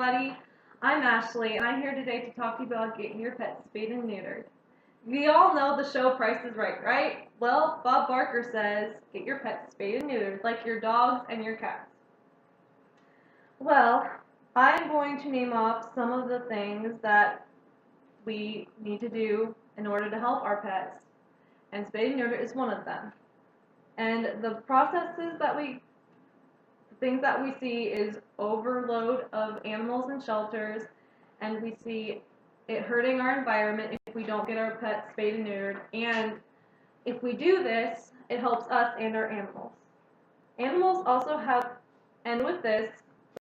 everybody. I'm Ashley, and I'm here today to talk to you about getting your pet spayed and neutered. We all know the show Price is Right, right? Well, Bob Barker says, get your pets spayed and neutered, like your dogs and your cats. Well, I'm going to name off some of the things that we need to do in order to help our pets, and spay and neuter is one of them. And the things that we see is overload of animals in shelters, and we see it hurting our environment if we don't get our pets spayed and neutered. And if we do this, it helps us and our animals. Animals also have, and with this,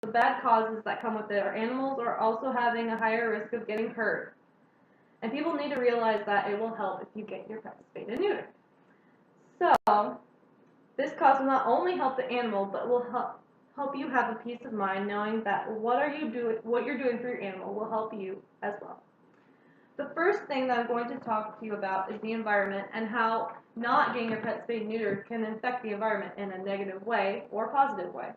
the bad causes that come with it, our animals are also having a higher risk of getting hurt. And people need to realize that it will help if you get your pets spayed and neutered. So, this cause will not only help the animal, but will help you have a peace of mind knowing that what you're doing for your animal will help you as well. The first thing that I'm going to talk to you about is the environment and how not getting your pet spayed and neutered can affect the environment in a negative way or positive way.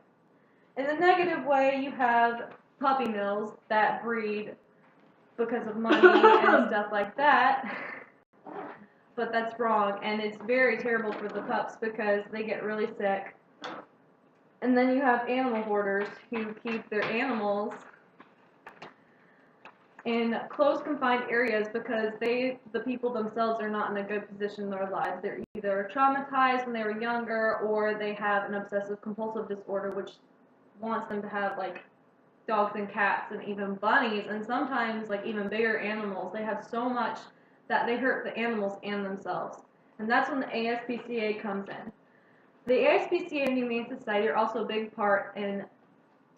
In the negative way, you have puppy mills that breed because of money and stuff like that. But that's wrong, and it's very terrible for the pups because they get really sick. And then you have animal hoarders who keep their animals in closed, confined areas because the people themselves are not in a good position in their lives. They're either traumatized when they were younger, or they have an obsessive compulsive disorder which wants them to have like dogs and cats and even bunnies, and sometimes like even bigger animals. They have so much that they hurt the animals and themselves. And that's when the ASPCA comes in. The ASPCA and Humane Society are also a big part in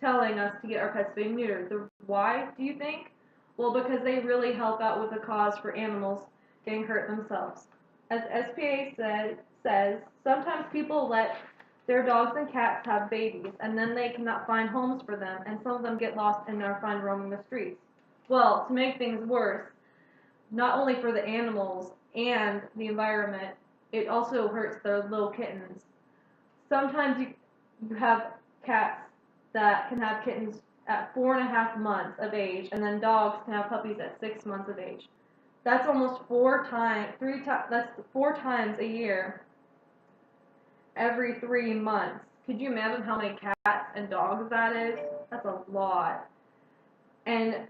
telling us to get our pets spayed and neutered. Why, do you think? Well, because they really help out with the cause for animals getting hurt themselves. As SPA says, sometimes people let their dogs and cats have babies, and then they cannot find homes for them, and some of them get lost and are found roaming the streets. Well, to make things worse, not only for the animals and the environment, it also hurts their little kittens. Sometimes you have cats that can have kittens at 4.5 months of age, and then dogs can have puppies at 6 months of age. That's almost that's 4 times a year, every 3 months. Could you imagine how many cats and dogs that is? That's a lot. And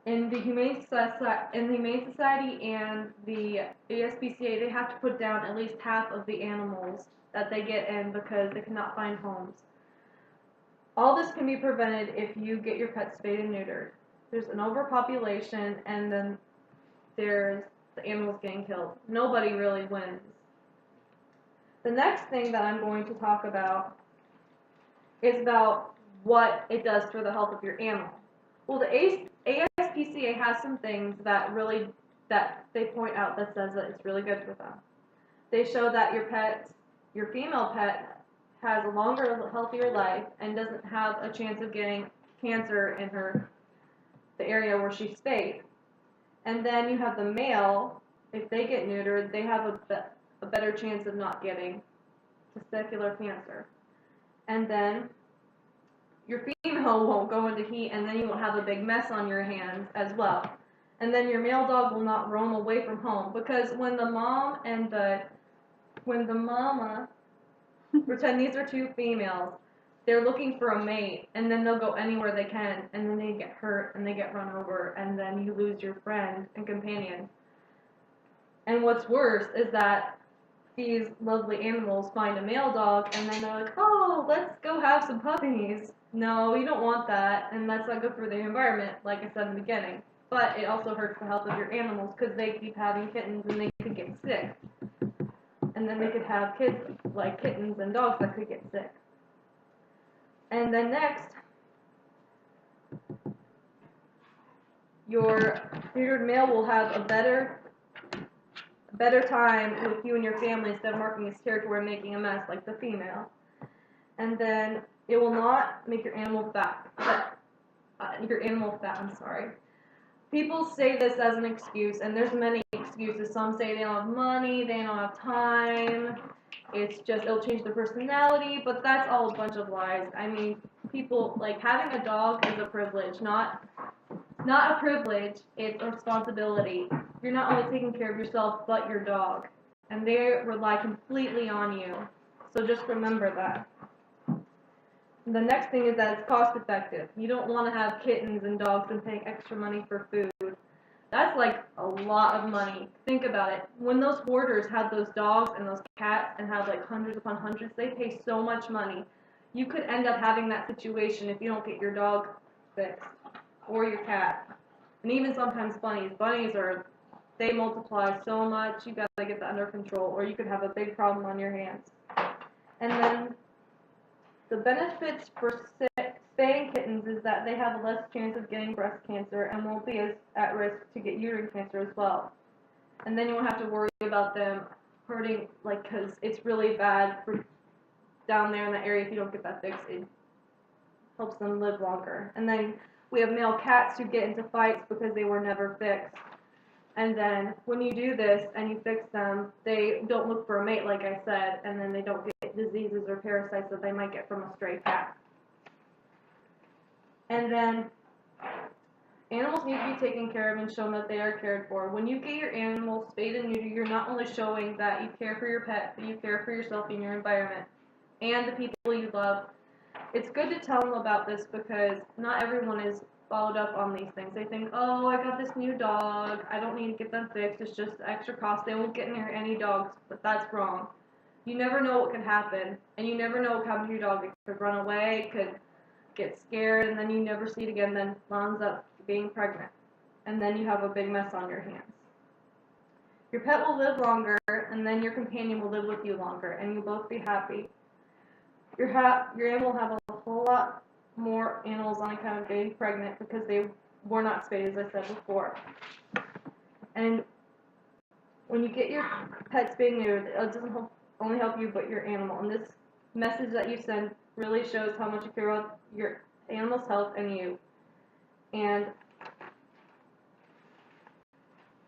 in the Humane Society and the ASPCA, they have to put down at least half of the animals that they get in because they cannot find homes. All this can be prevented if you get your pets spayed and neutered. There's an overpopulation, and then there's the animals getting killed. Nobody really wins. The next thing that I'm going to talk about is about what it does for the health of your animal. Well, the ASPCA has some things that they point out that says that it's really good for them. They show that your female pet has a longer, healthier life and doesn't have a chance of getting cancer in the area where she's spayed. And then you have the male, if they get neutered, they have a better chance of not getting testicular cancer. And then your female won't go into heat, and then you won't have a big mess on your hands as well. And then your male dog will not roam away from home, because when the mama pretend these are 2 females, they're looking for a mate, and then they'll go anywhere they can, and then they get hurt and they get run over, and then you lose your friend and companion. And what's worse is that these lovely animals find a male dog, and then they're like, oh, let's go have some puppies. No, you don't want that, and that's not good for the environment, like I said in the beginning. But it also hurts the health of your animals, because they keep having kittens and they could get sick. And then they could have kids like kittens and dogs that could get sick. And then next, your neutered male will have a better time with you and your family instead of marking his territory and making a mess like the female. And then it will not make your animal fat. I'm sorry. People say this as an excuse, and there's many excuses. Some say they don't have money, they don't have time, it'll change their personality, but that's all a bunch of lies. I mean, people, like, having a dog is a privilege, not a privilege, it's a responsibility. You're not only taking care of yourself, but your dog. And they rely completely on you. So just remember that. The next thing is that it's cost effective. You don't want to have kittens and dogs and paying extra money for food. That's like a lot of money. Think about it. When those hoarders have those dogs and those cats and have like hundreds upon hundreds, they pay so much money. You could end up having that situation if you don't get your dog fixed or your cat. And even sometimes bunnies. Bunnies they multiply so much, you gotta get that under control, or you could have a big problem on your hands. And then the benefits for spaying kittens is that they have less chance of getting breast cancer and won't be as at risk to get uterine cancer as well. And then you won't have to worry about them hurting, like, because it's really bad for down there in that area if you don't get that fixed. It helps them live longer. And then we have male cats who get into fights because they were never fixed. And then when you do this and you fix them, they don't look for a mate, like I said, and then they don't get diseases or parasites that they might get from a stray cat. And then animals need to be taken care of and shown that they are cared for. When you get your animals spayed and neutered, you're not only showing that you care for your pet, but you care for yourself and your environment and the people you love. It's good to tell them about this because not everyone is followed up on these things. They think, oh, I got this new dog, I don't need to get them fixed, it's just extra cost, they won't get near any dogs, but that's wrong. You never know what could happen, and you never know what could happen to your dog. It could run away, it could get scared, and then you never see it again, then winds up being pregnant. And then you have a big mess on your hands. Your pet will live longer, and then your companion will live with you longer, and you'll both be happy. Your animal will have a whole lot more animals on account of getting pregnant because they were not spayed, as I said before. And when you get your pet spayed and neutered, it doesn't only help you but your animal. And this message that you send really shows how much you care about your animal's health and you. And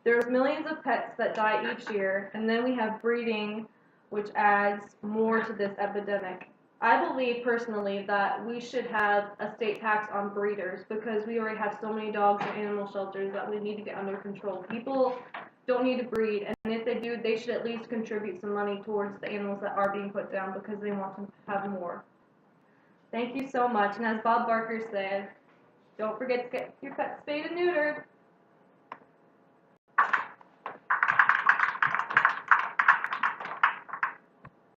there's millions of pets that die each year, and then we have breeding, which adds more to this epidemic. I believe personally that we should have a state tax on breeders because we already have so many dogs in animal shelters that we need to get under control. People don't need to breed, and if they do, they should at least contribute some money towards the animals that are being put down because they want to have more. Thank you so much, and as Bob Barker said, don't forget to get your pets spayed and neutered.